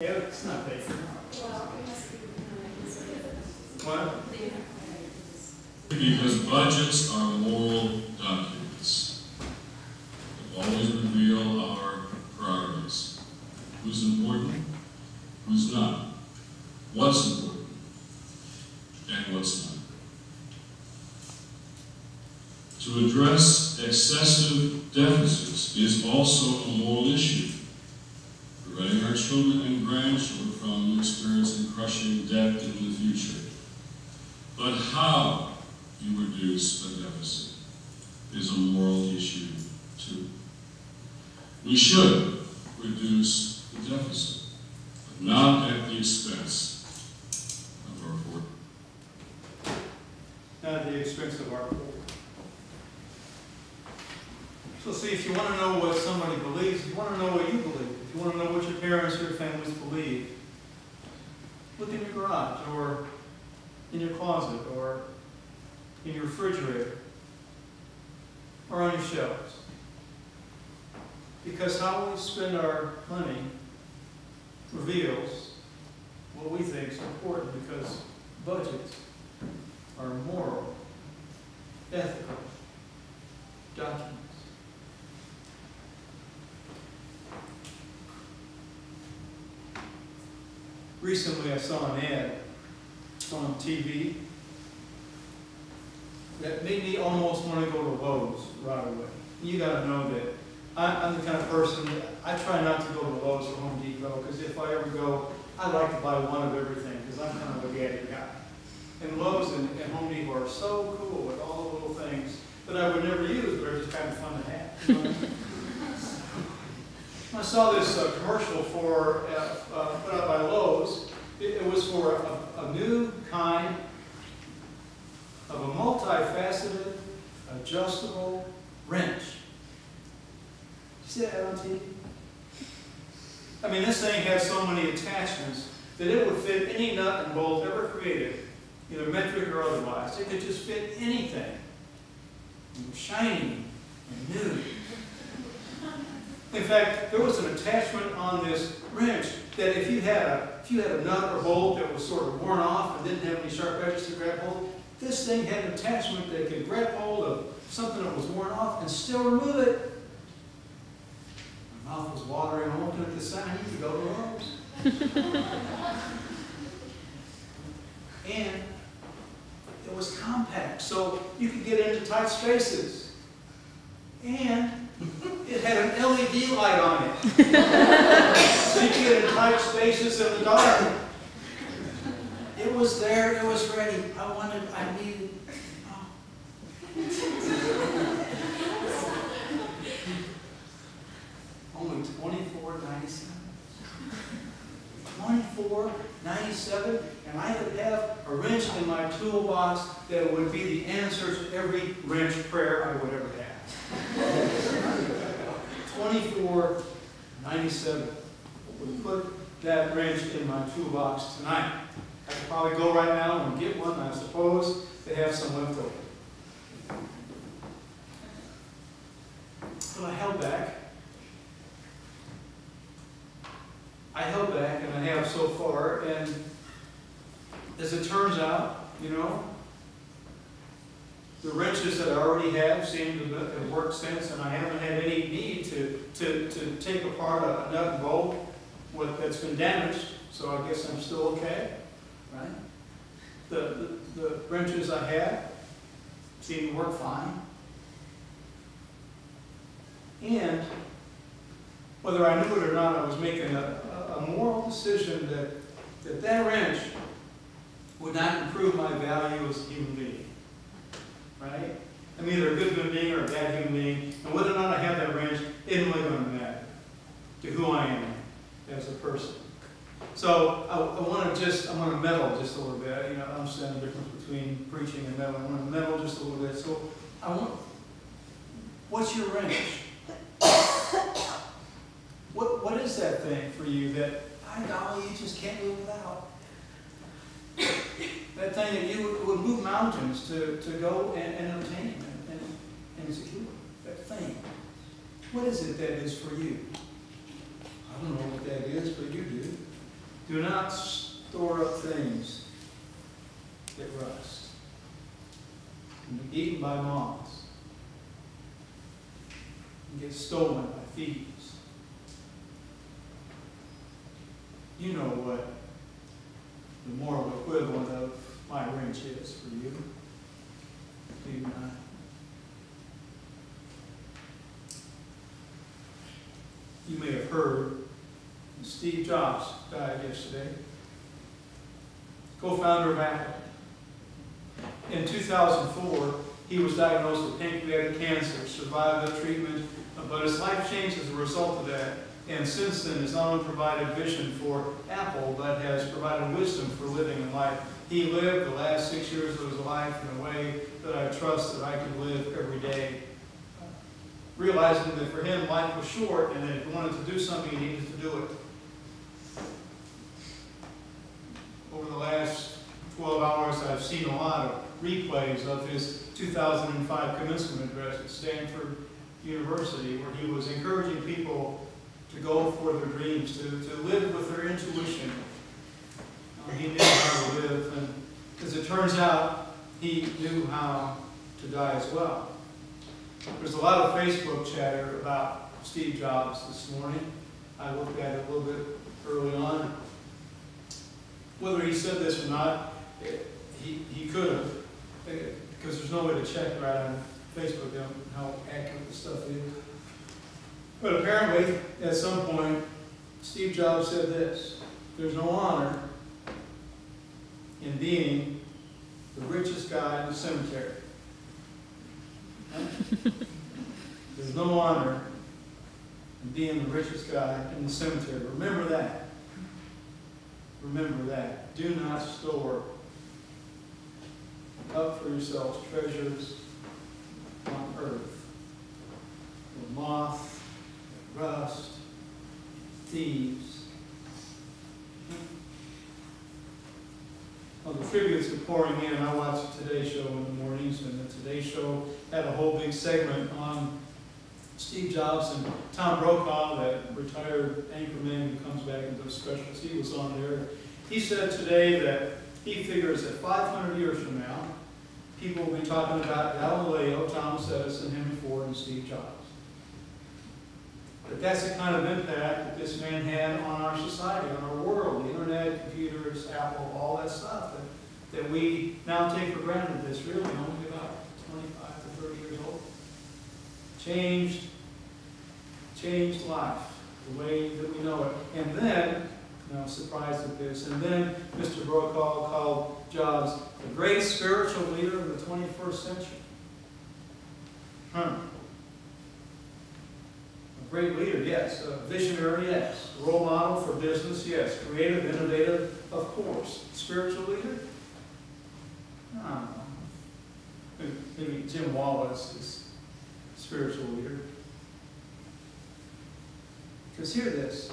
Yeah, it's not big. What? Because budgets are moral documents that always reveal our priorities. Who's important, who's not, what's important, and what's not. To address excessive deficits is also a moral issue, preventing our children and grandchildren from experiencing crushing debt in the future. But how you reduce a deficit is a moral issue too. We should reduce the deficit, but not at the expense of our poor. Not at the expense of our poor. So see, if you want to know what somebody believes, if you want to know what you believe, if you want to know what your parents or your families believe, look in your garage, or in your closet, or in your refrigerator, or on your shelves. Because how we spend our money reveals what we think is important, because budgets are moral, ethical documents. Recently I saw an ad on TV that made me almost want to go to Lowe's right away. You got to know that I'm the kind of person that I try not to go to Lowe's or Home Depot, because if I ever go, I like to buy one of everything, because I'm kind of a gadget guy. And Lowe's and Home Depot are so cool with all the little things that I would never use, but are just kind of fun to have. You know? I saw this commercial for put out by Lowe's. It was for a new kind of a multifaceted, adjustable wrench. You see that on TV? I mean, this thing has so many attachments that it would fit any nut and bolt ever created, either metric or otherwise. It could just fit anything. It was shiny and new. In fact, there was an attachment on this wrench that if you had a nut or bolt that was sort of worn off and didn't have any sharp edges to grab hold of, this thing had an attachment that could grab hold of something that was worn off and still remove it. My mouth was watering. I'm looking at the sign. You could go to Lowe's. And it was compact, so you could get into tight spaces. And it had an LED light on it. So you could get in tight spaces in the dark. It was there, it was ready. I needed, oh. Only $24.97. $24.97, and I could have a wrench in my toolbox that would be the answer to every wrench prayer I would ever have. $24.97 would put that wrench in my toolbox tonight. I could probably go right now and get one. I suppose they have some left over. But I held back. And I have so far. And as it turns out, you know, the wrenches that I already have seem to have worked since, and I haven't had any need to take apart a nut and bolt that's been damaged, so I guess I'm still okay, right? The wrenches I have seem to work fine. And whether I knew it or not, I was making a moral decision that wrench would not improve my value as a human being. Right? I'm either a good human being or a bad human being, and whether or not I have that wrench isn't really going to matter to who I am as a person. So I want to meddle just a little bit. You know, I understand the difference between preaching and meddling. I want to meddle just a little bit. So what's your wrench? What is that thing for you that, by golly, you just can't live without? That thing that you would move mountains to go and obtain and secure. That thing. What is it that is for you? I don't know what that is, but you do. Do not store up things that rust and be eaten by moths and get stolen by thieves. You know what the moral equivalent of my wrench is for you. Do you not? You may have heard Steve Jobs died yesterday, co-founder of Apple. In 2004, he was diagnosed with pancreatic cancer, survived the treatment, but his life changed as a result of that. And since then, has not only provided vision for Apple, but has provided wisdom for living in life. He lived the last 6 years of his life in a way that I trust that I can live every day, realizing that for him, life was short, and that if he wanted to do something, he needed to do it. Over the last 12 hours, I've seen a lot of replays of his 2005 commencement address at Stanford University, where he was encouraging people to go for their dreams, to live with their intuition. He knew how to live, and as it turns out, he knew how to die as well. There's a lot of Facebook chatter about Steve Jobs this morning. I looked at it a little bit early on. Whether he said this or not, he could have, because there's no way to check right on Facebook how accurate the stuff is. But apparently, at some point, Steve Jobs said this: there's no honor in being the richest guy in the cemetery. There's no honor in being the richest guy in the cemetery. Remember that. Remember that. Do not store up for yourselves treasures on earth, where moth, rust, thieves. Well, the tributes are pouring in. I watch the Today Show in the mornings, and the Today Show had a whole big segment on Steve Jobs, and Tom Brokaw, that retired anchorman who comes back and does specials, he was on there. He said today that he figures that 500 years from now, people will be talking about Galileo, Thomas Edison, Henry Ford, and Steve Jobs. But that's the kind of impact that this man had on our society, on our world, the internet, computers, Apple, all that stuff that we now take for granted that's really only about 25 to 30 years old. Changed life, the way that we know it. And then, I was surprised at this, and then Mr. Brokaw called Jobs the great spiritual leader of the 21st century. A great leader, yes. A visionary, yes. A role model for business, yes. Creative, innovative, of course. Spiritual leader? I don't know. Maybe Jim Wallis is spiritual leader. Because hear this.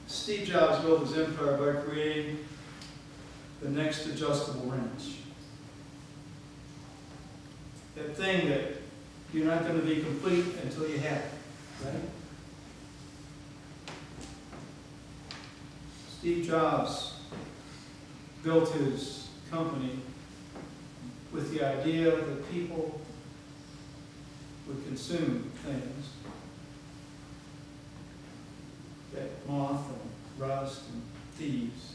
Steve Jobs built his empire by creating the next adjustable wrench. That thing that you're not going to be complete until you have it, right? Steve Jobs built his company with the idea that people would consume things that moth and rust and thieves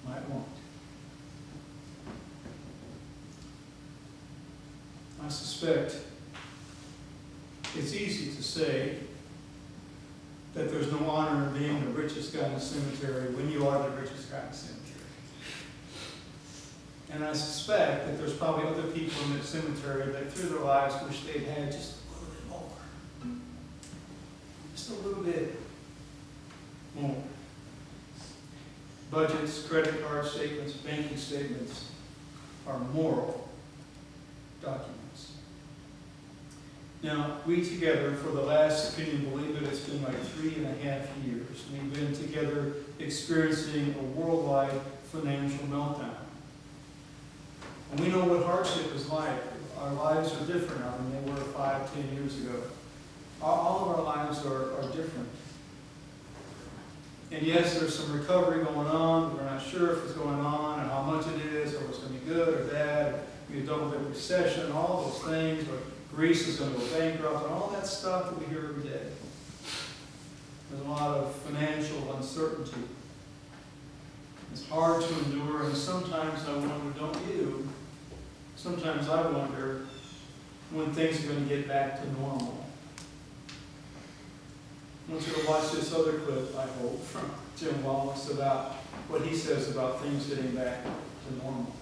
might want. I suspect it's easy to say that there's no honor in being the richest guy in the cemetery when you are the richest guy in the cemetery. And I suspect that there's probably other people in that cemetery that through their lives wish they'd had just a little bit more. Just a little bit more. Budgets, credit card statements, banking statements are moral documents. Now, we together, for the last, can you believe it, it's been like 3.5 years. We've been together experiencing a worldwide financial meltdown. And we know what hardship is like. Our lives are different now than they were 5, 10 years ago. All of our lives are different. And yes, there's some recovery going on, but we're not sure if it's going on and how much it is, or if it's going to be good or bad, be a double-dip recession, all those things, or Greece is going to go bankrupt, and all that stuff that we hear every day. There's a lot of financial uncertainty. It's hard to endure, and sometimes I wonder, don't you? Sometimes I wonder when things are going to get back to normal. I want you to watch this other clip, I hope, from Jim Wallis about what he says about things getting back to normal.